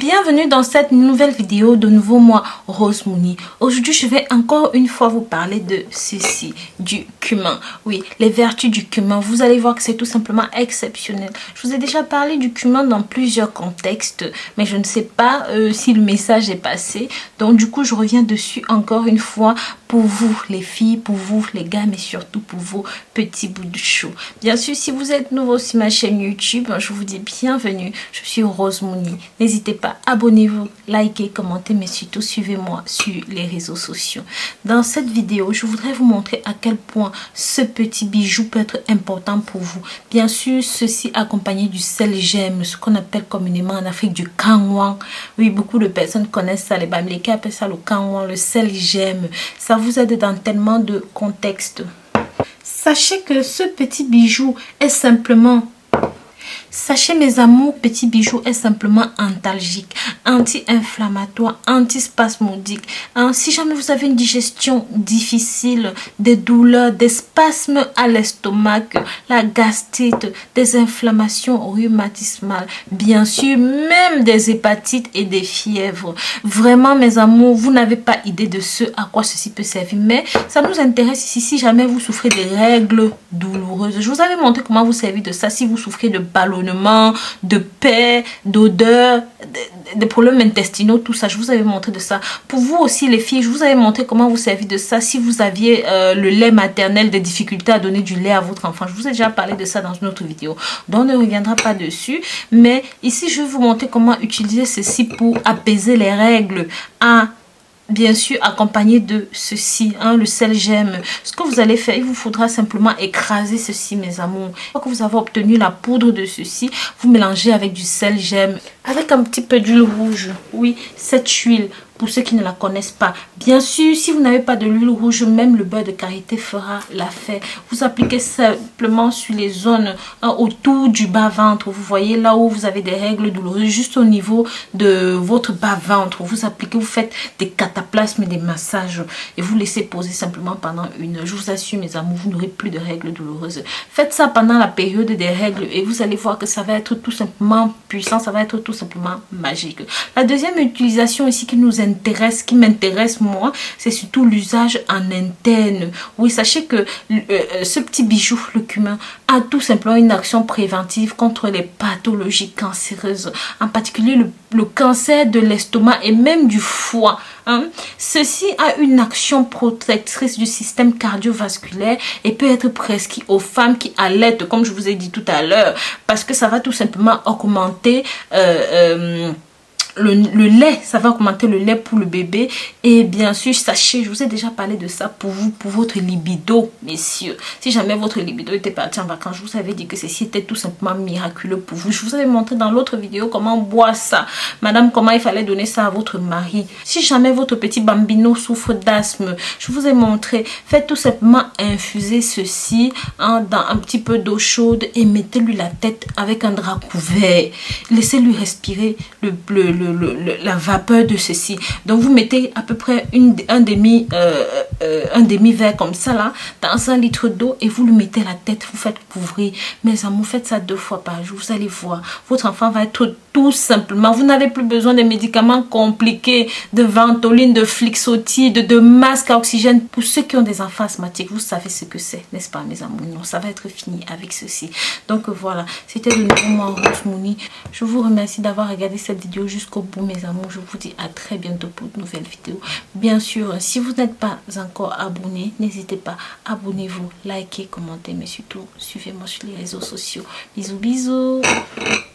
bienvenue dans cette nouvelle vidéo. De nouveau moi, Rose Mouni. Aujourd'hui, je vais encore une fois vous parler de ceci, du cumin. Oui, les vertus du cumin. Vous allez voir que c'est tout simplement exceptionnel. Je vous ai déjà parlé du cumin dans plusieurs contextes, mais je ne sais pas si le message est passé. Donc du coup, je reviens dessus encore une fois pour vous les filles, pour vous les gars, mais surtout pour vos petits bouts de chou. Bien sûr, si vous êtes nouveau sur ma chaîne YouTube, je vous dis bienvenue. Je suis Rose Mouni. N'hésitez pas, abonnez-vous, likez, commentez, mais surtout suivez-moi sur les réseaux sociaux. Dans cette vidéo, je voudrais vous montrer à quel point ce petit bijou peut être important pour vous. Bien sûr, ceci accompagné du sel gemme, ce qu'on appelle communément en Afrique du kanwan. Oui, beaucoup de personnes connaissent ça, les Bamileke appellent ça le kanwan, le sel gemme. Ça vous aide dans tellement de contextes. Sachez que ce petit bijou est simplement... Sachez mes amours, petit bijou est simplement antalgique, anti-inflammatoire, antispasmodique. Si jamais vous avez une digestion difficile, des douleurs, des spasmes à l'estomac, la gastrite, des inflammations rhumatismales, bien sûr, même des hépatites et des fièvres. Vraiment mes amours, vous n'avez pas idée de ce à quoi ceci peut servir. Mais ça nous intéresse ici si jamais vous souffrez des règles douloureuses. Je vous avais montré comment vous servir de ça si vous souffrez de ballonnement, de paix, d'odeur, des problèmes intestinaux, tout ça. Je vous avais montré de ça. Pour vous aussi les filles, je vous avais montré comment vous servir de ça si vous aviez le lait maternel, des difficultés à donner du lait à votre enfant. Je vous ai déjà parlé de ça dans une autre vidéo, donc on ne reviendra pas dessus. Mais ici, je vais vous montrer comment utiliser ceci pour apaiser les règles. Bien sûr, accompagné de ceci, le sel gemme. Ce que vous allez faire, il vous faudra simplement écraser ceci, mes amours. Une fois que vous avez obtenu la poudre de ceci, vous mélangez avec du sel gemme, avec un petit peu d'huile rouge. Oui, cette huile, pour ceux qui ne la connaissent pas. Bien sûr, si vous n'avez pas de l'huile rouge, même le beurre de karité fera l'affaire. Vous appliquez simplement sur les zones autour du bas-ventre. Vous voyez là où vous avez des règles douloureuses, juste au niveau de votre bas-ventre. Vous appliquez, vous faites des cataplasmes et des massages et vous laissez poser simplement pendant une heure. Je vous assure, mes amours, vous n'aurez plus de règles douloureuses. Faites ça pendant la période des règles et vous allez voir que ça va être tout simplement puissant, ça va être tout simplement magique. La deuxième utilisation ici qui nous intéresse, qui m'intéresse moi, c'est surtout l'usage en interne. Oui, sachez que ce petit bijou, le cumin, a tout simplement une action préventive contre les pathologies cancéreuses, en particulier le cancer de l'estomac et même du foie. Ceci a une action protectrice du système cardiovasculaire et peut être prescrit aux femmes qui allaitent, comme je vous ai dit tout à l'heure, parce que ça va tout simplement augmenter le lait, ça va augmenter le lait pour le bébé. Et bien sûr, sachez, je vous ai déjà parlé de ça pour vous, pour votre libido, messieurs. Si jamais votre libido était parti en vacances, je vous avais dit que ceci était tout simplement miraculeux pour vous. Je vous avais montré dans l'autre vidéo comment boire ça. Madame, comment il fallait donner ça à votre mari. Si jamais votre petit bambino souffre d'asthme, je vous ai montré. Faites tout simplement infuser ceci dans un petit peu d'eau chaude et mettez-lui la tête avec un drap couvert. Laissez-lui respirer la vapeur de ceci. Donc vous mettez à peu près un demi verre comme ça là dans 1 litre d'eau et vous lui mettez la tête, vous faites couvrir. Mes amours, faites ça 2 fois par jour, vous allez voir, votre enfant va être tout simplement, vous n'avez plus besoin de médicaments compliqués, de ventoline, de flixotide, de masque à oxygène. Pour ceux qui ont des enfants asthmatiques, vous savez ce que c'est, n'est-ce pas mes amours? Non, ça va être fini avec ceci. Donc voilà, c'était de nouveau moi, Rose Mouni. Je vous remercie d'avoir regardé cette vidéo jusqu'au bout, mes amours. Je vous dis à très bientôt pour de nouvelles vidéos. Bien sûr, si vous n'êtes pas encore abonné, n'hésitez pas, abonnez-vous, likez, commentez, mais surtout suivez-moi sur les réseaux sociaux. Bisous, bisous.